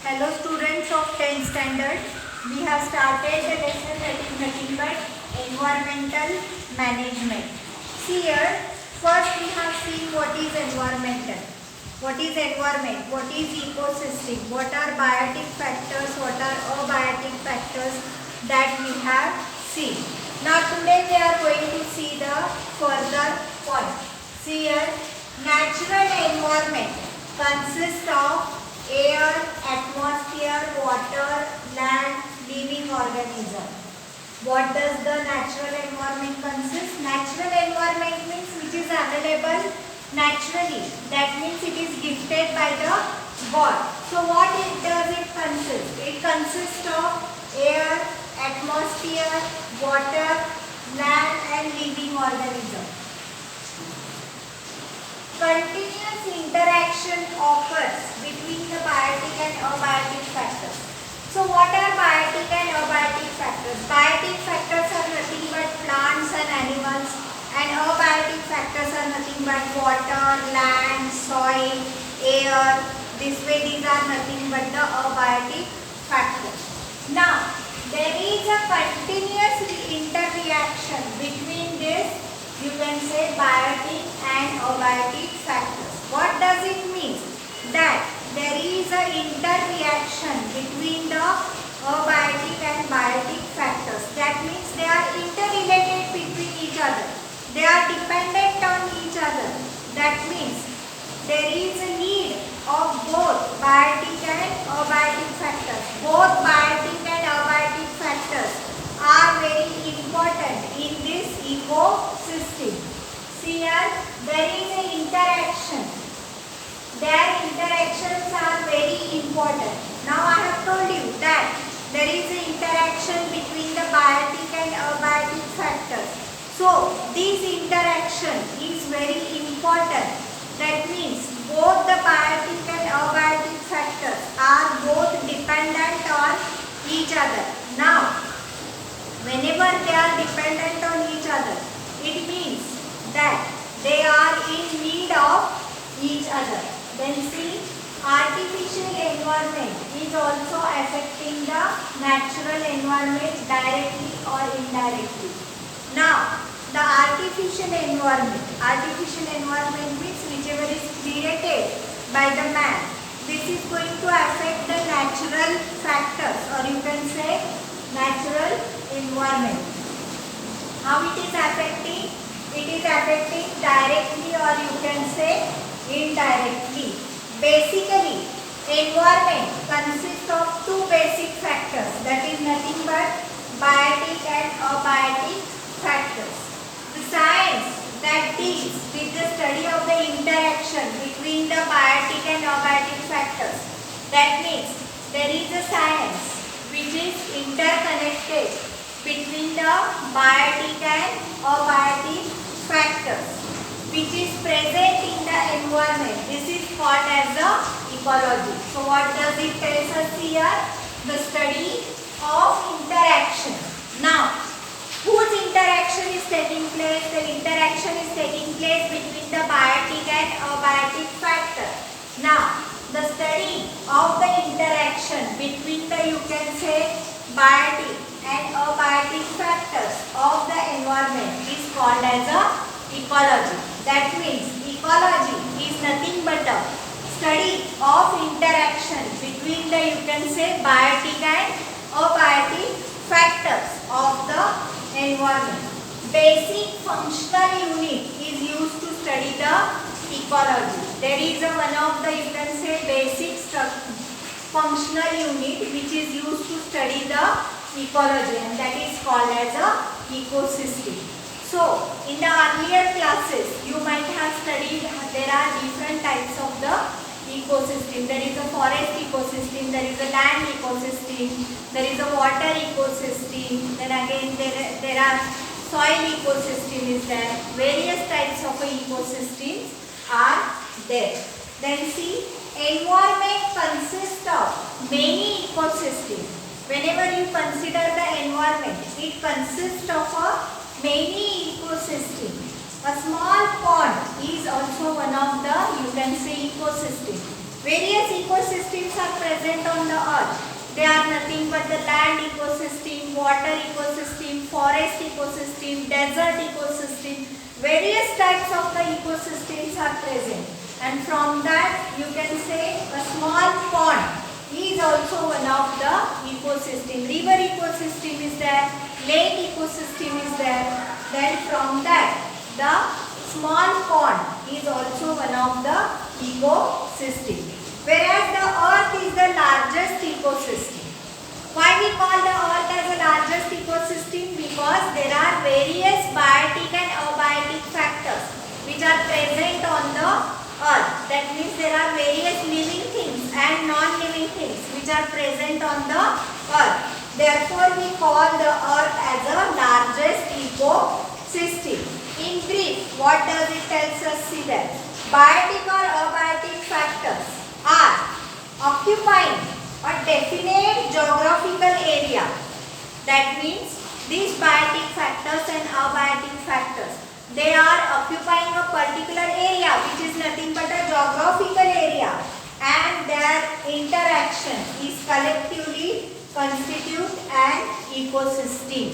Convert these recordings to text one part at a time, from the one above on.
Hello students of 10th standard. We have started the lesson that is nothing but environmental management. See here, first we have seen what is environmental. What is environment? What is ecosystem? What are biotic factors? What are abiotic factors that we have seen. Now today we are going to see the further point. See here, natural environment consists of air, atmosphere, water, land, living organism. What does the natural environment consist? Natural environment means which is available naturally. That means it is gifted by the God. So what does it consist? It consists of air, atmosphere, water, land and living organism. Continuous interaction occurs between the biotic and abiotic factors. So what are biotic and abiotic factors? Biotic factors are nothing but plants and animals, and abiotic factors are nothing but water, land, soil, air. This way these are nothing but the abiotic factors. Now there is a continuous interreaction between this, you can say, biotic and abiotic factors. What does it mean? That there is a interreaction between the abiotic and biotic factors. That means they are interrelated between each other. They are dependent on each other. That means there is a need of both biotic and abiotic factors. Both biotic and abiotic factors are very important in this ecosystem. See here, there is an interaction. Their interactions are very important. Now I have told you that there is an interaction between the biotic and abiotic factors. So this interaction is very important. That means both the biotic and abiotic factors are both dependent on each other. Now whenever they are dependent on each other, it means that they are in need of each other. Then see, artificial environment is also affecting the natural environment directly or indirectly. Now, the artificial environment means whichever is created by the man. This is going to affect the natural factors, or you can say natural environment. How it is affecting? It is affecting directly, or you can say indirectly. Basically, environment consists of two basic factors, that is nothing but biotic and abiotic factors. The science that deals with the study of the interaction between the biotic and abiotic factors, that means there is a science which is interconnected between the biotic and abiotic factors, which is present in the environment. This is called as the ecology. So what does it tell us here? The study of interaction. Now, whose interaction is taking place? The interaction is taking place between the biotic and abiotic factor. Now, the study of the interaction between the, you can say, biotic and abiotic factors of the environment is called as a ecology. That means ecology is nothing but a study of interaction between the, you can say, biotic and abiotic factors of the environment. Basic functional unit is used to study the ecology. There is one of the, you can say, basic functional unit which is used to study the ecology, and that is called as a ecosystem. So in the earlier classes you might have studied there are different types of the ecosystem. There is a forest ecosystem, there is a land ecosystem, there is a water ecosystem, then again there are soil ecosystem is there. Various types of ecosystems are there. Then see, environment consists of many ecosystems. Whenever you consider the environment, it consists of many ecosystems. A small pond is also one of the, you can say, ecosystem. Various ecosystems are present on the earth. They are nothing but the land ecosystem, water ecosystem, forest ecosystem, desert ecosystem. Various types of the ecosystems are present. And from that you can say a small pond is also one of the ecosystem. River ecosystem is there, lake ecosystem is there. Then from that the small pond is also one of the ecosystem. Whereas the earth is the largest ecosystem. Why we call the earth as the largest ecosystem? Because there are various biotic and abiotic factors which are present on the earth. That means there are various living things and non-living things which are present on the earth. Therefore, we call the earth as the largest ecosystem. In brief, what does it tell us? See there. Biotic or abiotic factors are occupying a definite geographical area. That means these biotic factors and abiotic factors, they are occupying a particular area which is nothing but a geographical area, and their interaction is collectively constitute an ecosystem.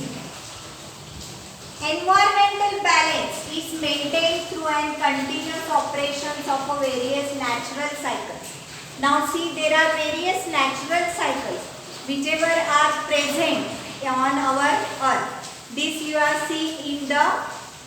Environmental balance is maintained through and continuous operations of a various natural cycles. Now see, there are various natural cycles whichever are present on our earth. This you are seeing in the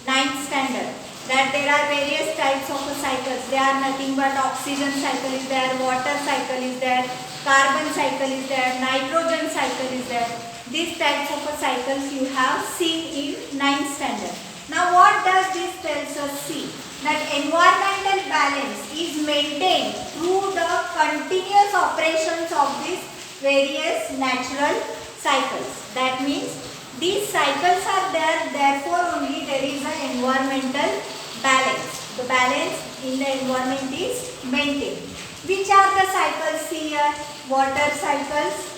9th standard, that there are various types of cycles. They are nothing but oxygen cycle is there, water cycle is there, carbon cycle is there, nitrogen cycle is there. These types of cycles you have seen in 9th standard. Now what does this tells us? See, that environmental balance is maintained through the continuous operations of these various natural cycles. That means these cycles are there, therefore only there is an environmental balance. The balance in the environment is maintained. Which are the cycles here? Water cycles,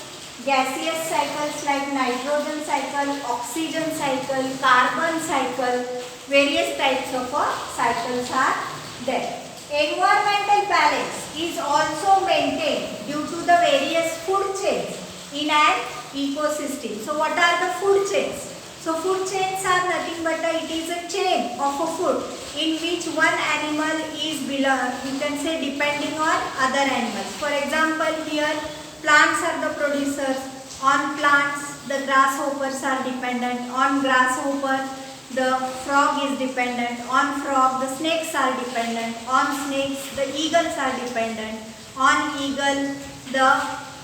gaseous cycles like nitrogen cycle, oxygen cycle, carbon cycle, various types of cycles are there. Environmental balance is also maintained due to the various food chains in an ecosystem. So what are the food chains? So food chains are nothing but it is a chain of a food in which one animal is you can say depending on other animals. For example, here plants are the producers. On plants the grasshoppers are dependent. On grasshopper the frog is dependent. On frog the snakes are dependent. On snakes the eagles are dependent. On eagle the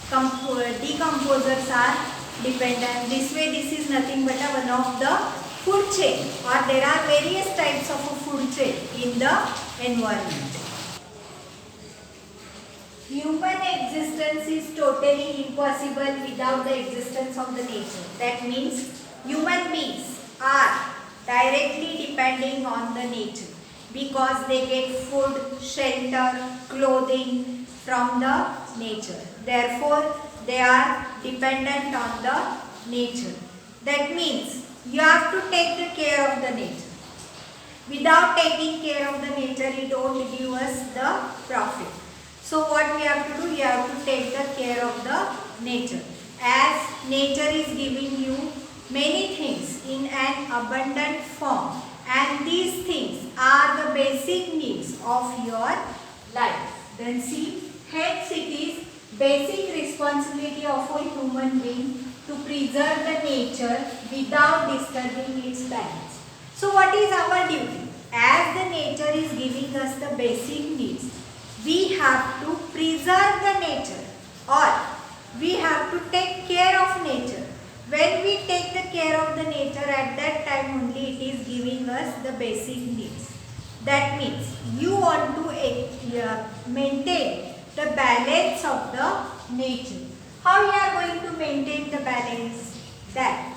decomposers are dependent. This way this is nothing but one of the food chain, or there are various types of a food chain in the environment. Human existence is totally impossible without the existence of the nature. That means human beings are directly depending on the nature because they get food, shelter, clothing from the nature. Therefore, they are dependent on the nature. That means you have to take the care of the nature. Without taking care of the nature, it won't give us the profit. So what we have to do? We have to take the care of the nature. As nature is giving you many things in an abundant form, and these things are the basic needs of your life. Then see, hence it is basic responsibility of a human being to preserve the nature without disturbing its balance. So what is our duty? As the nature is giving us the basic needs, we have to preserve the nature, or we have to take care of nature. When we take the care of the nature, at that time only it is giving us the basic needs. That means you want to maintain the balance of the nature. How you are going to maintain the balance? That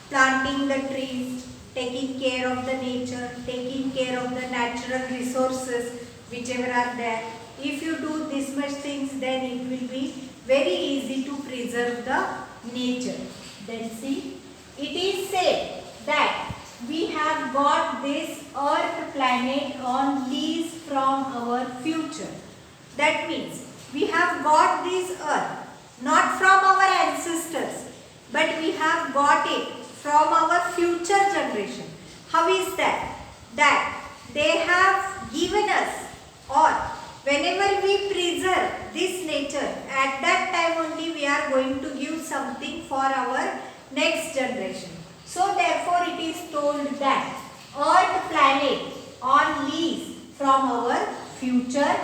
planting the trees, taking care of the nature, taking care of the natural resources whichever are there. If you do this much things, then it will be very easy to preserve the nature. Then see, it is said that we have got this earth planet on lease from our future. That means we have got this earth not from our ancestors, but we have got it from our future generation. How is that? That they have given us, or whenever we preserve this nature, at that time only we are going to give something for our next generation. So therefore it is told that Earth planet on lease from our future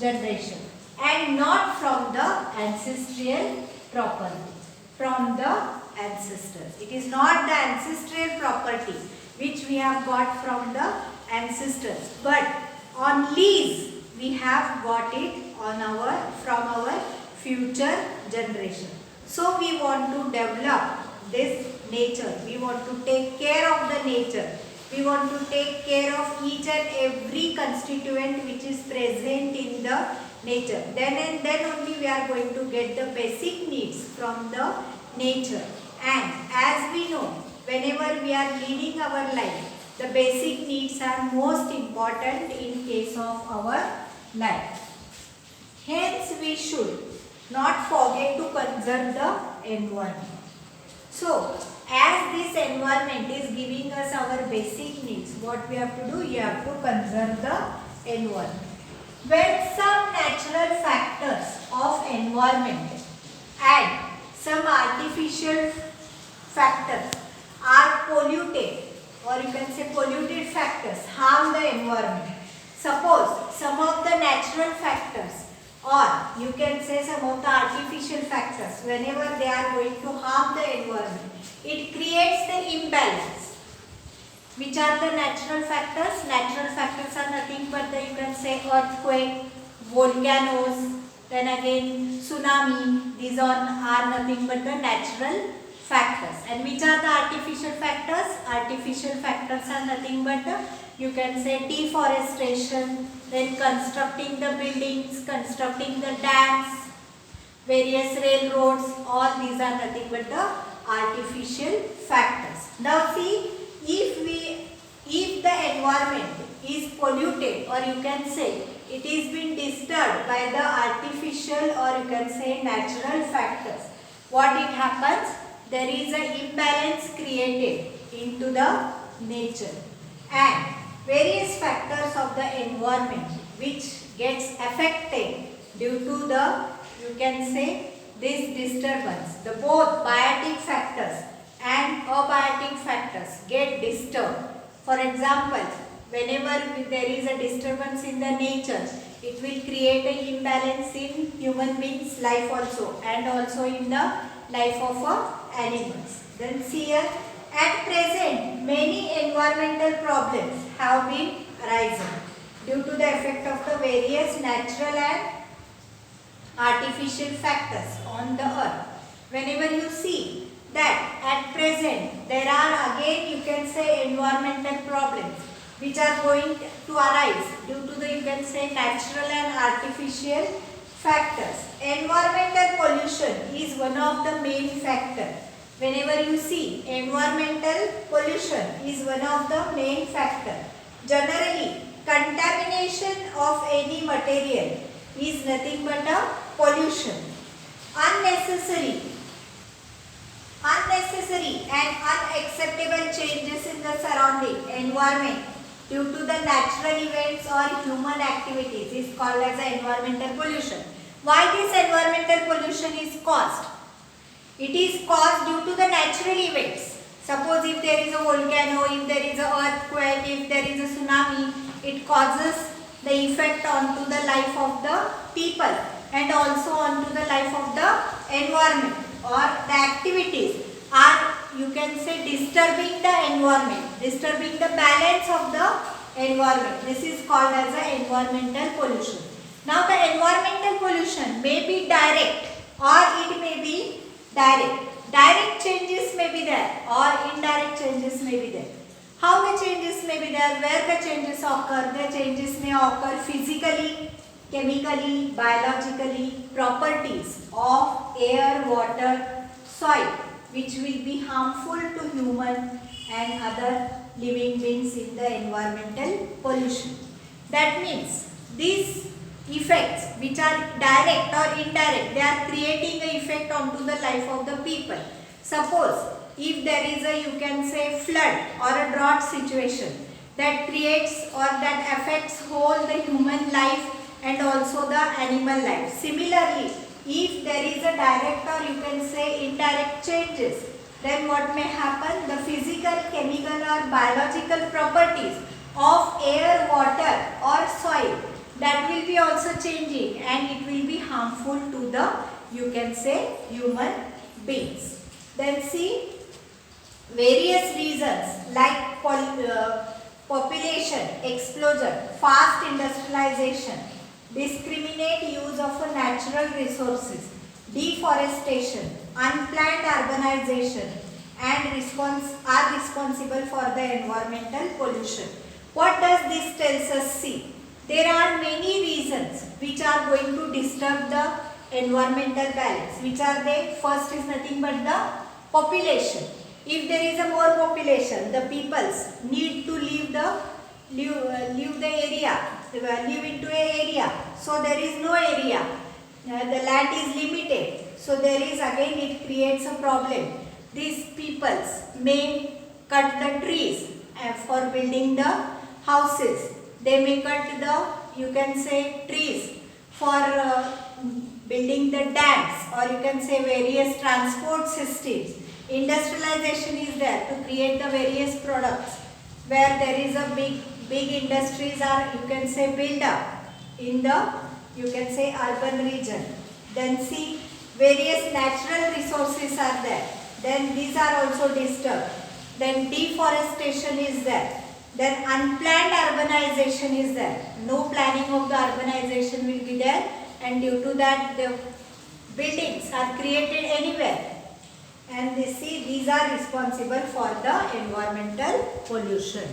generation and not from the ancestral property, from the ancestors. It is not the ancestral property which we have got from the ancestors, but on lease we have got it from our future generation. So we want to develop this nature. We want to take care of the nature. We want to take care of each and every constituent which is present in the nature. Then and then only we are going to get the basic needs from the nature. And as we know, whenever we are leading our life, the basic needs are most important in case of our life. Hence, we should not forget to conserve the environment. So, as this environment is giving us our basic needs, what we have to do? We have to conserve the environment. When some natural factors of environment and some artificial factors are polluted, or you can say polluted factors harm the environment. Suppose some of the natural factors, or you can say some of the artificial factors, whenever they are going to harm the environment, it creates the imbalance. Which are the natural factors? Natural factors are nothing but the, you can say, earthquake, volcanoes, then again tsunami. These are nothing but the natural factors. And which are the artificial factors? Artificial factors are nothing but the, you can say, deforestation, then constructing the buildings, constructing the dams, various railroads. All these are nothing but the artificial factors. Now see, if the environment is polluted, or you can say it is being disturbed by the artificial, or you can say natural factors, what it happens? There is an imbalance created into the nature, and various factors of the environment which gets affected due to the, you can say, this disturbance. The both biotic factors and abiotic factors get disturbed. For example, whenever there is a disturbance in the nature, it will create an imbalance in human beings' life also, and also in the life of animals. Then see here, at present many environmental problems have been arisen due to the effect of the various natural and artificial factors on the earth. Whenever you see that at present there are again, you can say, environmental problems which are going to arise due to the, you can say, natural and artificial factors. Environmental pollution is one of the main factors. Whenever you see, environmental pollution is one of the main factors. Generally, contamination of any material is nothing but a pollution. Unnecessary and unacceptable changes in the surrounding environment due to the natural events or human activities is called as environmental pollution. Why this environmental pollution is caused? It is caused due to the natural events. Suppose if there is a volcano, if there is an earthquake, if there is a tsunami, it causes the effect onto the life of the people and also onto the life of the environment, or the activities are, you can say, disturbing the environment, disturbing the balance of the environment. This is called as the environmental pollution. Now the environmental pollution may be direct or it may be direct. Direct changes may be there or indirect changes may be there. How the changes may be there? Where the changes occur? The changes may occur physically, chemically, biologically, properties of air, water, soil, which will be harmful to human and other living beings in the environmental pollution. That means this effects which are direct or indirect, they are creating an effect onto the life of the people. Suppose if there is a, you can say, flood or a drought situation that creates or that affects whole the human life and also the animal life. Similarly, if there is a direct or you can say indirect changes, then what may happen? The physical, chemical or biological properties of air, water or soil, that will be also changing and it will be harmful to the, you can say, human beings. Then see, various reasons like population explosion, fast industrialization, discriminate use of natural resources, deforestation, unplanned urbanization and are responsible for the environmental pollution. What does this tells us? See, there are many reasons which are going to disturb the environmental balance. Which are they? First is nothing but the population. If there is a more population, the peoples need to leave the area, live into an area. So there is no area. The land is limited. So there is again, it creates a problem. These peoples may cut the trees for building the houses. They may cut the, you can say, trees for building the dams or you can say various transport systems. Industrialization is there to create the various products where there is a big industries are, you can say, build up in the, you can say, urban region. Then see, various natural resources are there. Then these are also disturbed. Then deforestation is there. Then unplanned urbanization is there. No planning of the urbanization will be there and due to that the buildings are created anywhere. And they see, these are responsible for the environmental pollution.